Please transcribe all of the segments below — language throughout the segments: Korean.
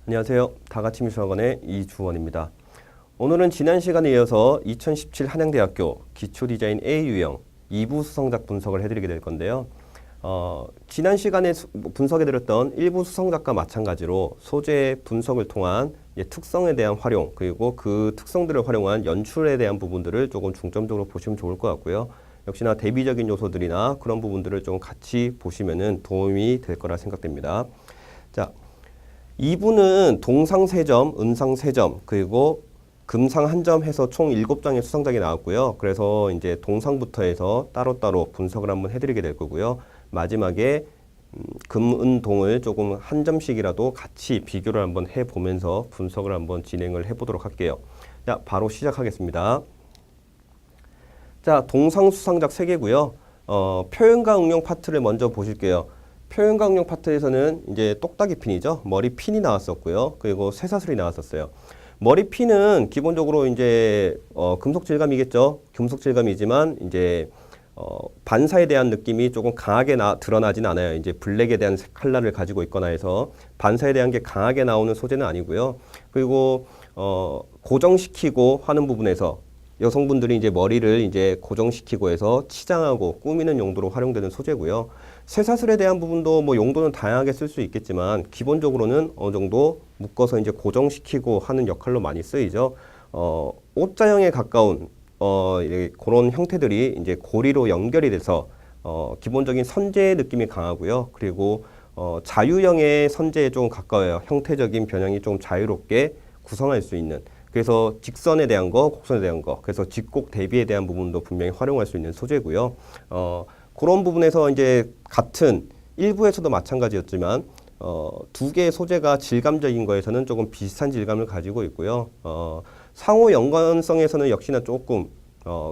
안녕하세요. 다같이 미술학원의 이주원입니다. 오늘은 지난 시간에 이어서 2017 한양대학교 기초디자인 A 유형 2부 수성작 분석을 해드리게 될 건데요. 지난 시간에 분석해드렸던 1부 수성작과 마찬가지로 소재 분석을 통한 특성에 대한 활용, 그리고 그 특성들을 활용한 연출에 대한 부분들을 조금 중점적으로 보시면 좋을 것 같고요. 역시나 대비적인 요소들이나 그런 부분들을 좀 같이 보시면 도움이 될 거라 생각됩니다. 자, 2부는 동상 3점, 음상 3점, 그리고 금상 1점 해서 총 7장의 수성작이 나왔고요. 그래서 이제 동상부터 해서 따로따로 분석을 한번 해드리게 될 거고요. 마지막에 금, 은, 동을 조금 한 점씩이라도 같이 비교를 한번 해보면서 분석을 한번 진행을 해보도록 할게요. 자, 바로 시작하겠습니다. 자, 동상 수성작 3개고요. 표현과 응용 파트를 먼저 보실게요. 표현과 응용 파트에서는 이제 똑딱이 핀이죠. 머리 핀이 나왔었고요. 그리고 쇠사슬이 나왔었어요. 머리 핀은 기본적으로 이제 금속 질감이겠죠. 금속 질감이지만 이제 반사에 대한 느낌이 조금 강하게 드러나진 않아요. 이제 블랙에 대한 컬러를 가지고 있거나 해서 반사에 대한 게 강하게 나오는 소재는 아니고요. 그리고 고정시키고 하는 부분에서 여성분들이 이제 머리를 이제 고정시키고 해서 치장하고 꾸미는 용도로 활용되는 소재고요. 쇠사슬에 대한 부분도 뭐 용도는 다양하게 쓸 수 있겠지만 기본적으로는 어느 정도 묶어서 이제 고정시키고 하는 역할로 많이 쓰이죠. 옷자형에 가까운 그런 형태들이 이제 고리로 연결이 돼서 기본적인 선재의 느낌이 강하고요. 그리고 자유형의 선재에 좀 가까워요. 형태적인 변형이 좀 자유롭게 구성할 수 있는. 그래서 직선에 대한 거, 곡선에 대한 거, 그래서 직곡 대비에 대한 부분도 분명히 활용할 수 있는 소재고요. 그런 부분에서 이제 같은 일부에서도 마찬가지였지만 두 개의 소재가 질감적인 거에서는 조금 비슷한 질감을 가지고 있고요. 상호 연관성에서는 역시나 조금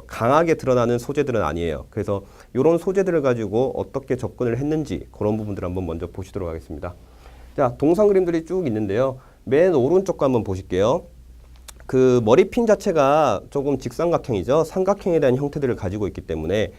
강하게 드러나는 소재들은 아니에요. 그래서 이런 소재들을 가지고 어떻게 접근을 했는지 그런 부분들을 한번 먼저 보시도록 하겠습니다. 자, 동상 그림들이 쭉 있는데요. 맨 오른쪽 거 한번 보실게요. 그 머리핀 자체가 조금 직삼각형이죠. 삼각형에 대한 형태들을 가지고 있기 때문에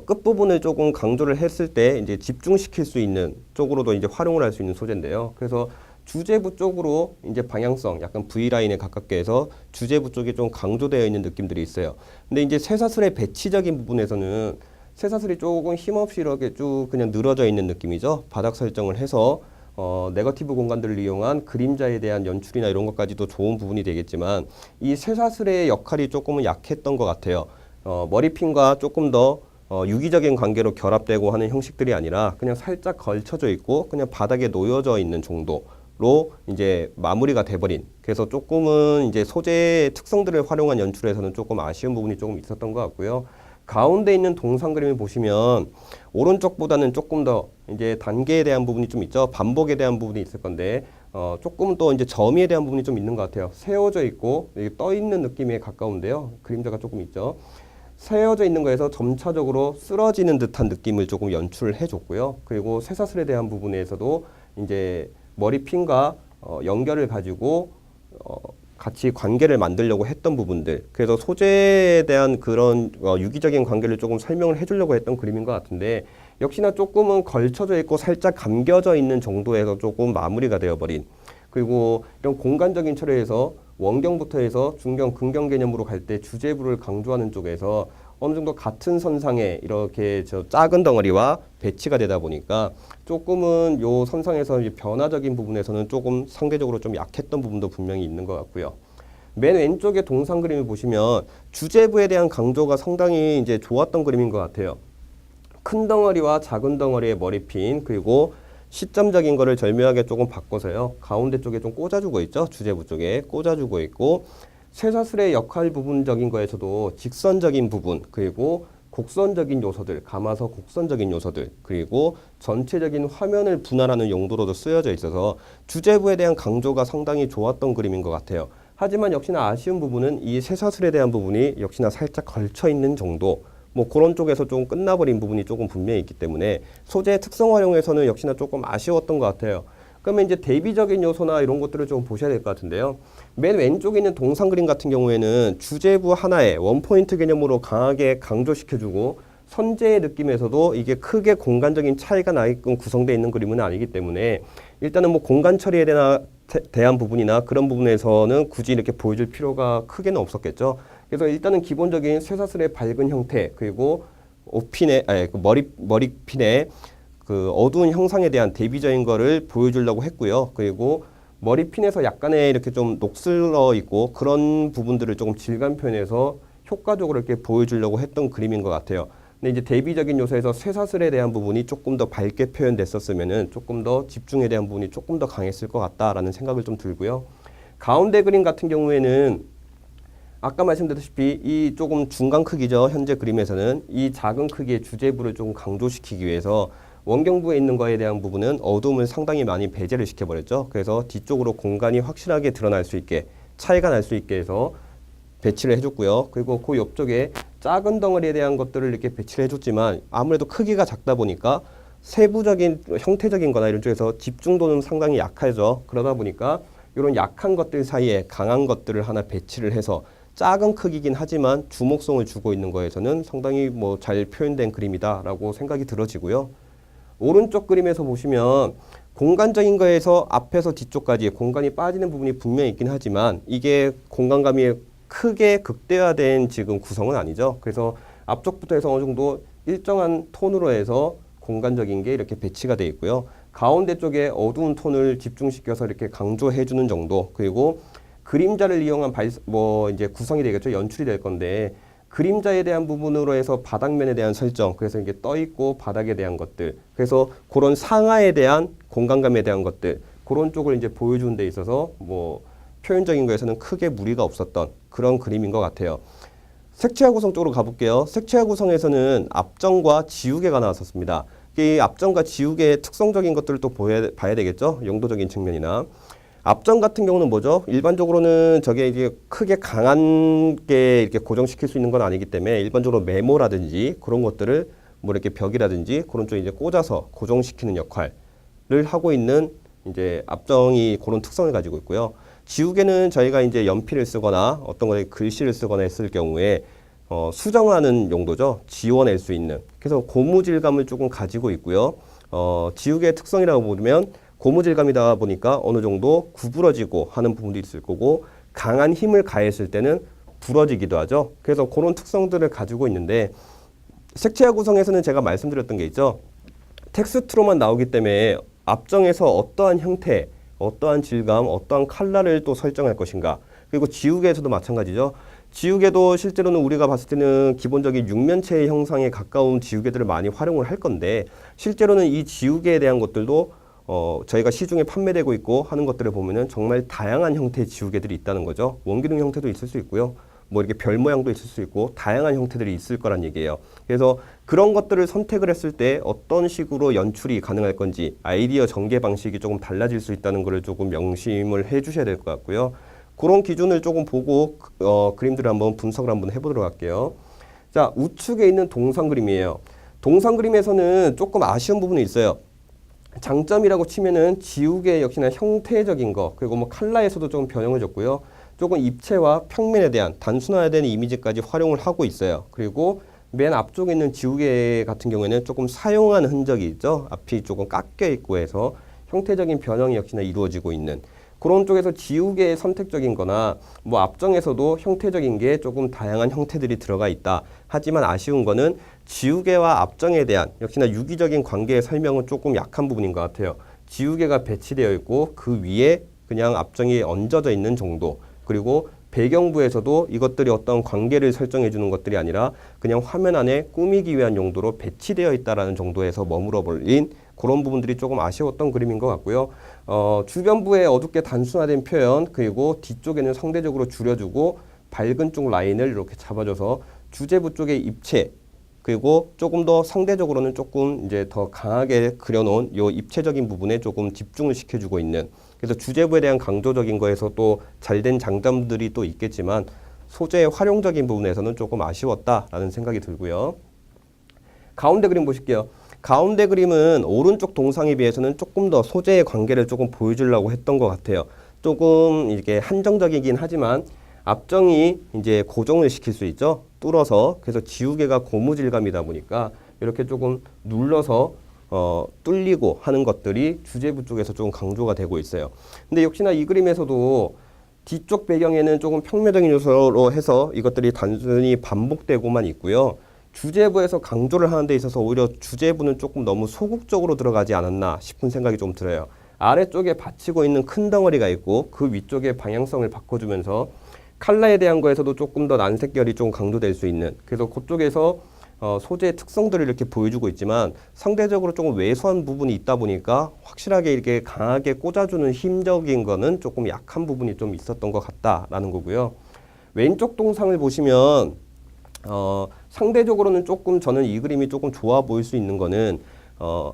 끝부분을 조금 강조를 했을 때 이제 집중시킬 수 있는 쪽으로도 이제 활용을 할 수 있는 소재인데요. 그래서 주제부 쪽으로 이제 방향성 약간 V라인에 가깝게 해서 주제부 쪽이 좀 강조되어 있는 느낌들이 있어요. 근데 이제 쇠사슬의 배치적인 부분에서는 쇠사슬이 조금 힘없이 이렇게 쭉 그냥 늘어져 있는 느낌이죠. 바닥 설정을 해서 네거티브 공간들을 이용한 그림자에 대한 연출이나 이런 것까지도 좋은 부분이 되겠지만 이 쇠사슬의 역할이 조금은 약했던 것 같아요. 머리핀과 조금 더 유기적인 관계로 결합되고 하는 형식들이 아니라 그냥 살짝 걸쳐져 있고 그냥 바닥에 놓여져 있는 정도로 이제 마무리가 돼버린. 그래서 조금은 이제 소재의 특성들을 활용한 연출에서는 조금 아쉬운 부분이 조금 있었던 것 같고요. 가운데 있는 동상 그림을 보시면 오른쪽보다는 조금 더 이제 단계에 대한 부분이 좀 있죠. 반복에 대한 부분이 있을 건데 조금 더 이제 점에 대한 부분이 좀 있는 것 같아요. 세워져 있고 떠 있는 느낌에 가까운데요. 그림자가 조금 있죠. 세워져 있는 거에서 점차적으로 쓰러지는 듯한 느낌을 조금 연출을 해줬고요. 그리고 쇠사슬에 대한 부분에서도 이제 머리핀과 연결을 가지고 같이 관계를 만들려고 했던 부분들. 그래서 소재에 대한 그런 유기적인 관계를 조금 설명을 해주려고 했던 그림인 것 같은데 역시나 조금은 걸쳐져 있고 살짝 감겨져 있는 정도에서 조금 마무리가 되어버린. 그리고 이런 공간적인 처리에서 원경부터 해서 중경, 근경 개념으로 갈 때 주제부를 강조하는 쪽에서 어느 정도 같은 선상에 이렇게 작은 덩어리와 배치가 되다 보니까 조금은 요 선상에서 변화적인 부분에서는 조금 상대적으로 좀 약했던 부분도 분명히 있는 것 같고요. 맨 왼쪽에 동상 그림을 보시면 주제부에 대한 강조가 상당히 이제 좋았던 그림인 것 같아요. 큰 덩어리와 작은 덩어리의 머리핀 그리고 시점적인 거를 절묘하게 조금 바꿔서요. 가운데 쪽에 좀 꽂아주고 있죠. 주제부 쪽에 꽂아주고 있고 쇠사슬의 역할 부분적인 거에서도 직선적인 부분 그리고 곡선적인 요소들, 감아서 곡선적인 요소들 그리고 전체적인 화면을 분할하는 용도로도 쓰여져 있어서 주제부에 대한 강조가 상당히 좋았던 그림인 것 같아요. 하지만 역시나 아쉬운 부분은 이 쇠사슬에 대한 부분이 역시나 살짝 걸쳐 있는 정도 뭐 그런 쪽에서 좀 끝나버린 부분이 조금 분명히 있기 때문에 소재의 특성 활용에서는 역시나 조금 아쉬웠던 것 같아요. 그러면 이제 대비적인 요소나 이런 것들을 좀 보셔야 될 것 같은데요. 맨 왼쪽에 있는 동상 그림 같은 경우에는 주제부 하나에 원포인트 개념으로 강하게 강조시켜주고 선재의 느낌에서도 이게 크게 공간적인 차이가 나게끔 구성되어 있는 그림은 아니기 때문에 일단은 뭐 공간 처리에 대한 부분이나 그런 부분에서는 굳이 이렇게 보여줄 필요가 크게는 없었겠죠. 그래서 일단은 기본적인 쇠사슬의 밝은 형태, 그리고 옷핀의 그 머리핀의 그 어두운 형상에 대한 대비적인 거를 보여주려고 했고요. 그리고 머리핀에서 약간의 이렇게 좀 녹슬어 있고 그런 부분들을 조금 질감 표현해서 효과적으로 이렇게 보여주려고 했던 그림인 것 같아요. 근데 이제 대비적인 요소에서 쇠사슬에 대한 부분이 조금 더 밝게 표현됐었으면은 조금 더 집중에 대한 부분이 조금 더 강했을 것 같다라는 생각을 좀 들고요. 가운데 그림 같은 경우에는 아까 말씀드렸다시피 이 조금 중간 크기죠. 현재 그림에서는 이 작은 크기의 주제부를 조금 강조시키기 위해서 원경부에 있는 거에 대한 부분은 어두움을 상당히 많이 배제를 시켜버렸죠. 그래서 뒤쪽으로 공간이 확실하게 드러날 수 있게, 차이가 날 수 있게 해서 배치를 해줬고요. 그리고 그 옆쪽에 작은 덩어리에 대한 것들을 이렇게 배치를 해줬지만 아무래도 크기가 작다 보니까 세부적인 형태적인 거나 이런 쪽에서 집중도는 상당히 약하죠. 그러다 보니까 이런 약한 것들 사이에 강한 것들을 하나 배치를 해서 작은 크기긴 하지만 주목성을 주고 있는 거에서는 상당히 뭐 잘 표현된 그림이다라고 생각이 들어지고요. 오른쪽 그림에서 보시면 공간적인 거에서 앞에서 뒤쪽까지 공간이 빠지는 부분이 분명히 있긴 하지만 이게 공간감이 크게 극대화된 지금 구성은 아니죠. 그래서 앞쪽부터 해서 어느 정도 일정한 톤으로 해서 공간적인 게 이렇게 배치가 되어 있고요. 가운데 쪽에 어두운 톤을 집중시켜서 이렇게 강조해 주는 정도, 그리고 그림자를 이용한 이제 구성이 되겠죠. 연출이 될 건데 그림자에 대한 부분으로 해서 바닥면에 대한 설정, 그래서 이게 떠 있고 바닥에 대한 것들, 그래서 그런 상하에 대한 공간감에 대한 것들, 그런 쪽을 이제 보여주는 데 있어서 뭐 표현적인 거에서는 크게 무리가 없었던 그런 그림인 것 같아요. 색채화 구성 쪽으로 가볼게요. 색채화 구성에서는 앞정과 지우개가 나왔었습니다. 이 앞정과 지우개의 특성적인 것들을 또 봐야 되겠죠. 용도적인 측면이나. 앞정 같은 경우는 뭐죠? 일반적으로는 저게 이제 크게 강한 게 이렇게 고정시킬 수 있는 건 아니기 때문에 일반적으로 메모라든지 그런 것들을 뭐 이렇게 벽이라든지 그런 쪽에 이제 꽂아서 고정시키는 역할을 하고 있는 이제 앞정이 그런 특성을 가지고 있고요. 지우개는 저희가 이제 연필을 쓰거나 어떤 거에 글씨를 쓰거나 했을 경우에 수정하는 용도죠. 지워낼 수 있는. 그래서 고무질감을 조금 가지고 있고요. 지우개의 특성이라고 보면 고무질감이다 보니까 어느 정도 구부러지고 하는 부분도 있을 거고 강한 힘을 가했을 때는 부러지기도 하죠. 그래서 그런 특성들을 가지고 있는데 색채화 구성에서는 제가 말씀드렸던 게 있죠. 텍스트로만 나오기 때문에 앞정에서 어떠한 형태, 어떠한 질감, 어떠한 컬러를 또 설정할 것인가. 그리고 지우개에서도 마찬가지죠. 지우개도 실제로는 우리가 봤을 때는 기본적인 육면체의 형상에 가까운 지우개들을 많이 활용을 할 건데 실제로는 이 지우개에 대한 것들도 저희가 시중에 판매되고 있고 하는 것들을 보면은 정말 다양한 형태의 지우개들이 있다는 거죠. 원기둥 형태도 있을 수 있고요. 뭐 이렇게 별 모양도 있을 수 있고 다양한 형태들이 있을 거란 얘기예요. 그래서 그런 것들을 선택을 했을 때 어떤 식으로 연출이 가능할 건지 아이디어 전개 방식이 조금 달라질 수 있다는 것을 조금 명심을 해 주셔야 될 것 같고요. 그런 기준을 조금 보고 그림들을 한번 분석을 한번 해보도록 할게요. 자, 우측에 있는 동상 그림이에요. 동상 그림에서는 조금 아쉬운 부분이 있어요. 장점이라고 치면은 지우개 역시나 형태적인 거, 그리고 뭐 컬러에서도 조금 변형을 줬고요. 조금 입체와 평면에 대한 단순화된 이미지까지 활용을 하고 있어요. 그리고 맨 앞쪽에 있는 지우개 같은 경우에는 조금 사용한 흔적이 있죠. 앞이 조금 깎여 있고 해서 형태적인 변형이 역시나 이루어지고 있는 그런 쪽에서 지우개의 선택적인 거나 뭐 앞정에서도 형태적인 게 조금 다양한 형태들이 들어가 있다. 하지만 아쉬운 거는 지우개와 앞정에 대한 역시나 유기적인 관계의 설명은 조금 약한 부분인 것 같아요. 지우개가 배치되어 있고 그 위에 그냥 앞정이 얹어져 있는 정도. 그리고 배경부에서도 이것들이 어떤 관계를 설정해 주는 것들이 아니라 그냥 화면 안에 꾸미기 위한 용도로 배치되어 있다라는 정도에서 머물러 버린 그런 부분들이 조금 아쉬웠던 그림인 것 같고요. 주변부에 어둡게 단순화된 표현, 그리고 뒤쪽에는 상대적으로 줄여주고 밝은 쪽 라인을 이렇게 잡아줘서 주제부 쪽의 입체, 그리고 조금 더 상대적으로는 조금 이제 더 강하게 그려놓은 요 입체적인 부분에 조금 집중을 시켜주고 있는. 그래서 주제부에 대한 강조적인 거에서 또 잘된 장점들이 또 있겠지만 소재의 활용적인 부분에서는 조금 아쉬웠다라는 생각이 들고요. 가운데 그림 보실게요. 가운데 그림은 오른쪽 동상에 비해서는 조금 더 소재의 관계를 조금 보여주려고 했던 것 같아요. 조금 이게 한정적이긴 하지만 앞정이 이제 고정을 시킬 수 있죠. 뚫어서. 그래서 지우개가 고무질감이다 보니까 이렇게 조금 눌러서 뚫리고 하는 것들이 주제부 쪽에서 조금 강조가 되고 있어요. 근데 역시나 이 그림에서도 뒤쪽 배경에는 조금 평면적인 요소로 해서 이것들이 단순히 반복되고만 있고요. 주제부에서 강조를 하는 데 있어서 오히려 주제부는 조금 너무 소극적으로 들어가지 않았나 싶은 생각이 좀 들어요. 아래쪽에 받치고 있는 큰 덩어리가 있고 그 위쪽에 방향성을 바꿔주면서 컬러에 대한 거에서도 조금 더 난색 결이 좀 강조될 수 있는, 그래서 그쪽에서 소재의 특성들을 이렇게 보여주고 있지만 상대적으로 조금 왜소한 부분이 있다 보니까 확실하게 이렇게 강하게 꽂아주는 힘적인 거는 조금 약한 부분이 좀 있었던 것 같다라는 거고요. 왼쪽 동상을 보시면 상대적으로는 조금 저는 이 그림이 조금 좋아 보일 수 있는 거는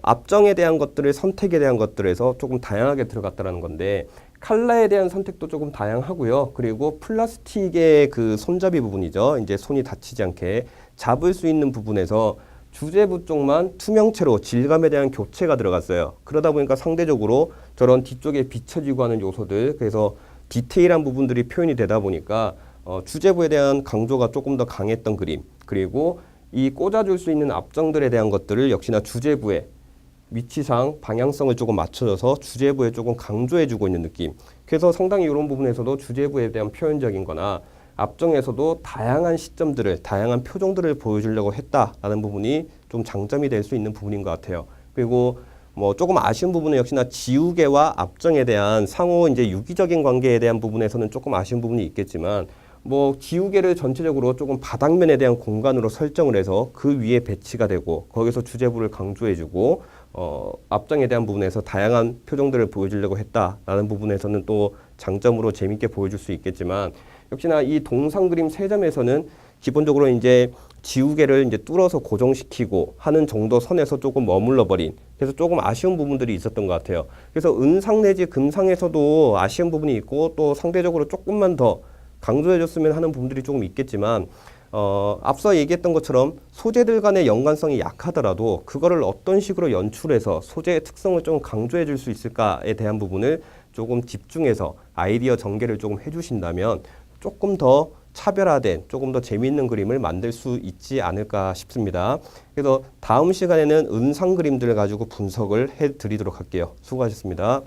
앞정에 대한 것들을 선택에 대한 것들에서 조금 다양하게 들어갔다라는 건데 컬러에 대한 선택도 조금 다양하고요. 그리고 플라스틱의 그 손잡이 부분이죠. 이제 손이 다치지 않게 잡을 수 있는 부분에서 주제부 쪽만 투명체로 질감에 대한 교체가 들어갔어요. 그러다 보니까 상대적으로 저런 뒤쪽에 비춰지고 하는 요소들, 그래서 디테일한 부분들이 표현이 되다 보니까 주제부에 대한 강조가 조금 더 강했던 그림, 그리고 이 꽂아줄 수 있는 앞정들에 대한 것들을 역시나 주제부에 위치상 방향성을 조금 맞춰줘서 주제부에 조금 강조해주고 있는 느낌. 그래서 상당히 이런 부분에서도 주제부에 대한 표현적인 거나 앞정에서도 다양한 시점들을, 다양한 표정들을 보여주려고 했다라는 부분이 좀 장점이 될 수 있는 부분인 것 같아요. 그리고 뭐 조금 아쉬운 부분은 역시나 지우개와 앞정에 대한 상호 이제 유기적인 관계에 대한 부분에서는 조금 아쉬운 부분이 있겠지만 뭐 지우개를 전체적으로 조금 바닥면에 대한 공간으로 설정을 해서 그 위에 배치가 되고 거기서 주제부를 강조해주고 앞정에 대한 부분에서 다양한 표정들을 보여주려고 했다라는 부분에서는 또 장점으로 재밌게 보여줄 수 있겠지만 역시나 이 동상 그림 3점에서는 기본적으로 이제 지우개를 이제 뚫어서 고정시키고 하는 정도 선에서 조금 머물러 버린, 그래서 조금 아쉬운 부분들이 있었던 것 같아요. 그래서 은상 내지 금상에서도 아쉬운 부분이 있고 또 상대적으로 조금만 더 강조해줬으면 하는 부분들이 조금 있겠지만 앞서 얘기했던 것처럼 소재들 간의 연관성이 약하더라도 그거를 어떤 식으로 연출해서 소재의 특성을 좀 강조해 줄 수 있을까에 대한 부분을 조금 집중해서 아이디어 전개를 조금 해주신다면 조금 더 차별화된, 조금 더 재미있는 그림을 만들 수 있지 않을까 싶습니다. 그래서 다음 시간에는 은상 그림들을 가지고 분석을 해드리도록 할게요. 수고하셨습니다.